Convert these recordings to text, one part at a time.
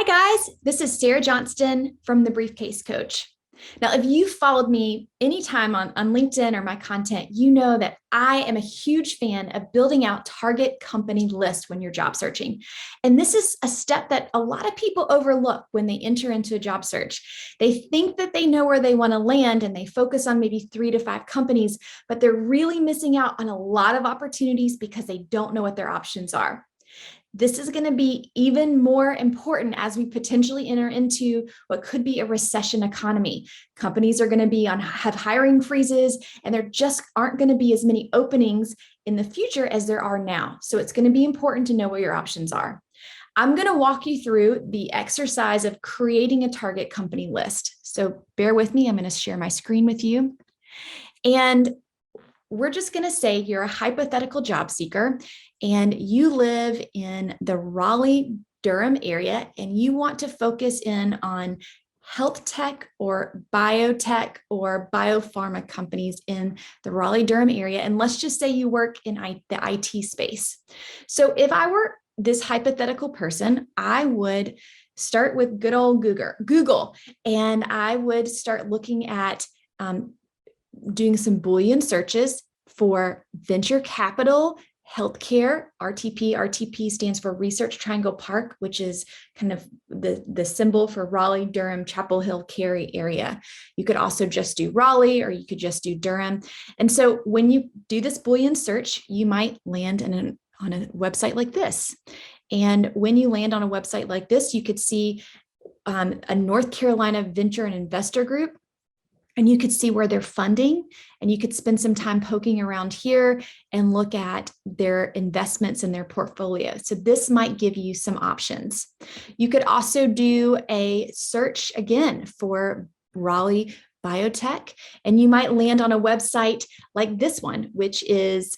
Hi, guys. This is Sarah Johnston from the Briefcase Coach. Now, if you followed me anytime on LinkedIn or my content, you know that I am a huge fan of building out target company lists when you're job searching. And this is a step that a lot of people overlook when they enter into a job search. They think that they know where they want to land and they focus on maybe 3 to 5 companies, but they're really missing out on a lot of opportunities because they don't know what their options are. This is going to be even more important as we potentially enter into what could be a recession economy. Companies are going to have hiring freezes, and there just aren't going to be as many openings in the future as there are now. So it's going to be important to know what your options are. I'm going to walk you through the exercise of creating a target company list. So bear with me. I'm going to share my screen with you. And we're just going to say you're a hypothetical job seeker and you live in the Raleigh-Durham area and you want to focus in on health tech or biotech or biopharma companies in the Raleigh-Durham area. And let's just say you work in the IT space. So if I were this hypothetical person, I would start with good old Google, and I would start looking at doing some Boolean searches for venture capital, healthcare, RTP. RTP stands for Research Triangle Park, which is kind of the symbol for Raleigh, Durham, Chapel Hill, Cary area. You could also just do Raleigh, or you could just do Durham. And so when you do this Boolean search, you might land on a website like this. And when you land on a website like this, you could see a North Carolina venture and investor group. And you could see where they're funding, and you could spend some time poking around here and look at their investments in their portfolio. So this might give you some options. You could also do a search again for Raleigh Biotech, and you might land on a website like this one, which is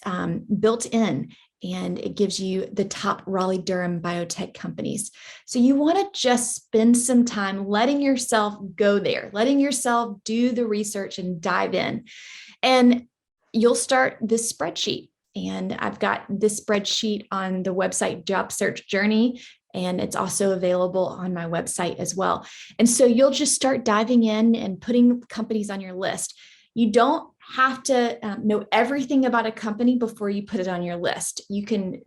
built in. And it gives you the top Raleigh-Durham biotech companies. So you want to just spend some time letting yourself go there, letting yourself do the research and dive in. And you'll start this spreadsheet. And I've got this spreadsheet on the website Job Search Journey, and it's also available on my website as well. And so you'll just start diving in and putting companies on your list. You don't have to know everything about a company before you put it on your list. You can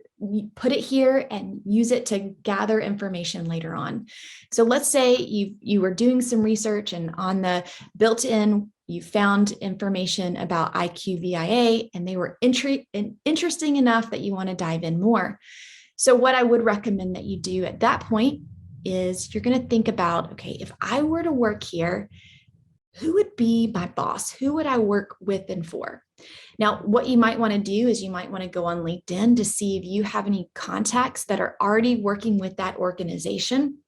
put it here and use it to gather information later on. So let's say you were doing some research, and on the built-in, you found information about IQVIA, and they were interesting enough that you want to dive in more. So what I would recommend that you do at that point is you're going to think about, okay, if I were to work here, who would be my boss? Who would I work with and for? Now, what you might want to do is you might want to go on LinkedIn to see if you have any contacts that are already working with that organization.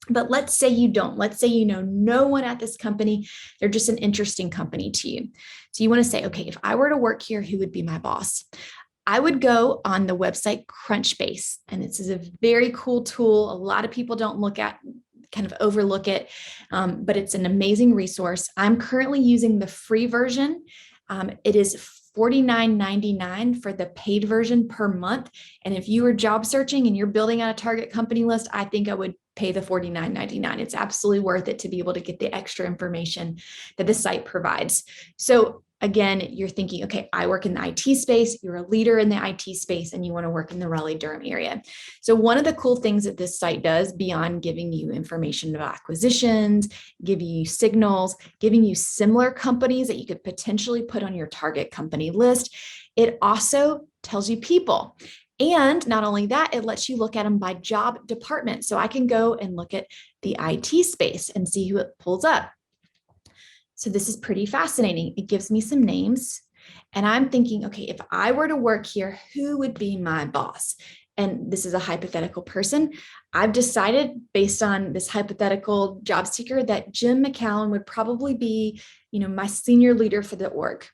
But let's say you don't. Let's say you know no one at this company. They're just an interesting company to you. So you want to say, okay, if I were to work here, who would be my boss? I would go on the website Crunchbase, and this is a very cool tool. A lot of people don't kind of overlook it, but it's an amazing resource. I'm currently using the free version. It is $49.99 for the paid version per month. And if you are job searching and you're building out a target company list, I think I would pay the $49.99. It's absolutely worth it to be able to get the extra information that the site provides. So again, you're thinking, okay, I work in the IT space, you're a leader in the IT space, and you want to work in the Raleigh-Durham area. So one of the cool things that this site does, beyond giving you information about acquisitions, giving you signals, giving you similar companies that you could potentially put on your target company list, it also tells you people. And not only that, it lets you look at them by job department. So I can go and look at the IT space and see who it pulls up. So this is pretty fascinating. It gives me some names, and I'm thinking, okay, if I were to work here, who would be my boss? And this is a hypothetical person. I've decided, based on this hypothetical job seeker, that Jim McCallum would probably be, my senior leader for the org.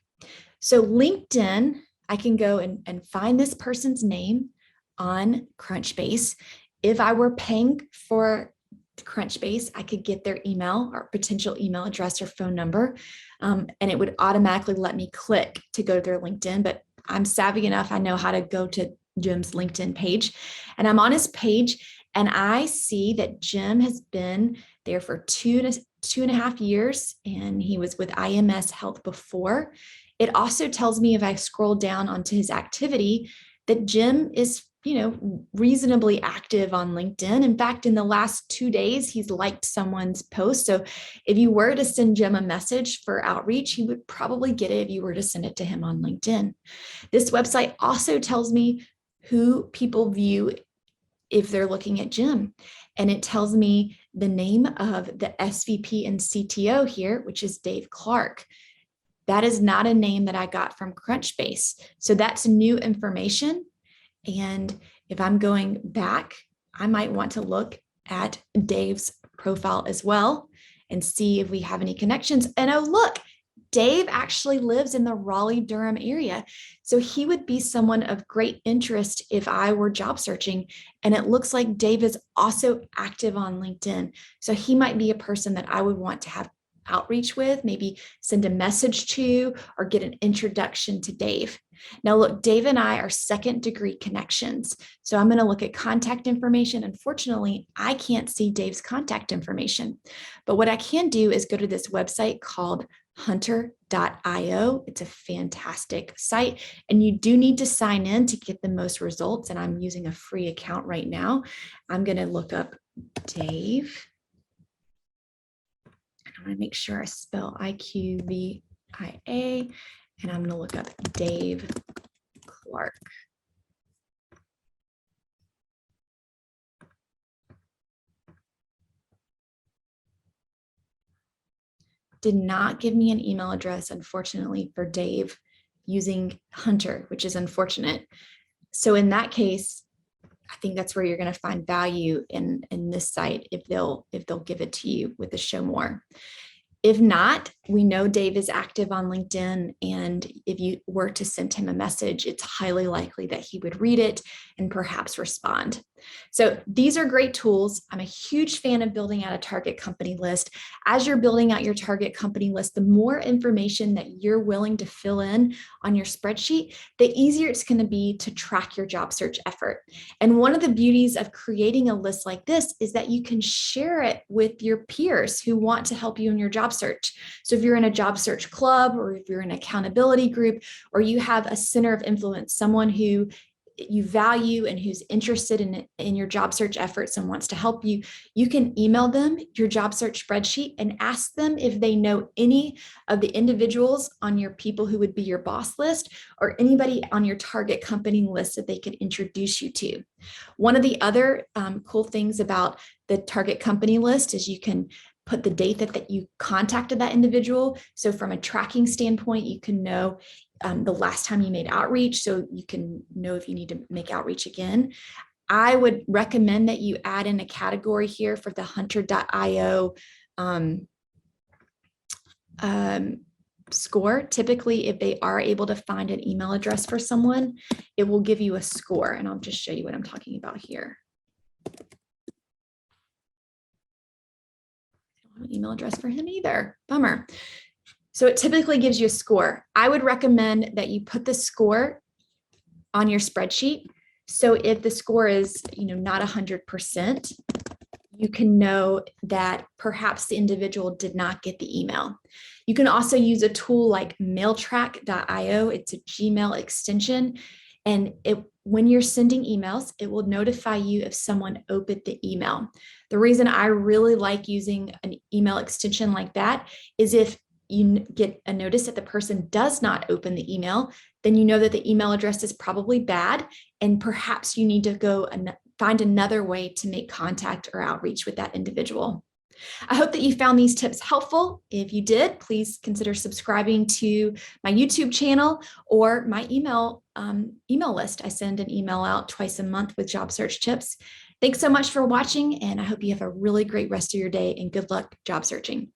So LinkedIn, I can go and find this person's name on Crunchbase. If I were paying for Crunchbase, I could get their email or potential email address or phone number, and it would automatically let me click to go to their LinkedIn. But I'm savvy enough, I know how to go to Jim's LinkedIn page, and I'm on his page, And I see that Jim has been there for two and a half years, and he was with IMS Health before. It also tells me, if I scroll down onto his activity, that Jim is, reasonably active on LinkedIn. In fact, in the last 2 days, he's liked someone's post. So if you were to send Jim a message for outreach, he would probably get it if you were to send it to him on LinkedIn. This website also tells me who people view if they're looking at Jim. And it tells me the name of the SVP and CTO here, which is Dave Clark. That is not a name that I got from Crunchbase. So that's new information. And if I'm going back, I might want to look at Dave's profile as well and see if we have any connections. And oh, look, Dave actually lives in the Raleigh-Durham area. So he would be someone of great interest if I were job searching. And it looks like Dave is also active on LinkedIn. So he might be a person that I would want to have outreach with, maybe send a message to, or get an introduction to Dave. Now, look, Dave and I are second-degree connections. So I'm going to look at contact information. Unfortunately, I can't see Dave's contact information. But what I can do is go to this website called hunter.io. It's a fantastic site, and you do need to sign in to get the most results. And I'm using a free account right now. I'm going to look up Dave. I'm going to make sure I spell IQVIA, and I'm going to look up Dave Clark. Did not give me an email address, unfortunately, for Dave using Hunter, which is unfortunate. So in that case, I think that's where you're going to find value in this site if they'll give it to you with the show more. If not, we know Dave is active on LinkedIn, and if you were to send him a message, it's highly likely that he would read it and perhaps respond. So these are great tools. I'm a huge fan of building out a target company list. As you're building out your target company list, the more information that you're willing to fill in on your spreadsheet, the easier it's going to be to track your job search effort. And one of the beauties of creating a list like this is that you can share it with your peers who want to help you in your job search. So if you're in a job search club, or if you're in an accountability group, or you have a center of influence, someone who you value and who's interested in your job search efforts and wants to help you, you can email them your job search spreadsheet and ask them if they know any of the individuals on your people who would be your boss list, or anybody on your target company list that they could introduce you to. One of the other cool things about the target company list is you can put the date that you contacted that individual. So from a tracking standpoint, you can know the last time you made outreach, so you can know if you need to make outreach again. I would recommend that you add in a category here for the hunter.io score. Typically, if they are able to find an email address for someone, it will give you a score. And I'll just show you what I'm talking about here. An email address for him either. Bummer. So it typically gives you a score. I would recommend that you put the score on your spreadsheet. So if the score is, not 100%, you can know that perhaps the individual did not get the email. You can also use a tool like mailtrack.io. It's a Gmail extension. And when you're sending emails, it will notify you if someone opened the email. The reason I really like using an email extension like that is if you get a notice that the person does not open the email, then you know that the email address is probably bad, and perhaps you need to go and find another way to make contact or outreach with that individual. I hope that you found these tips helpful. If you did, please consider subscribing to my YouTube channel or my email list. I send an email out twice a month with job search tips. Thanks so much for watching, and I hope you have a really great rest of your day, and good luck job searching.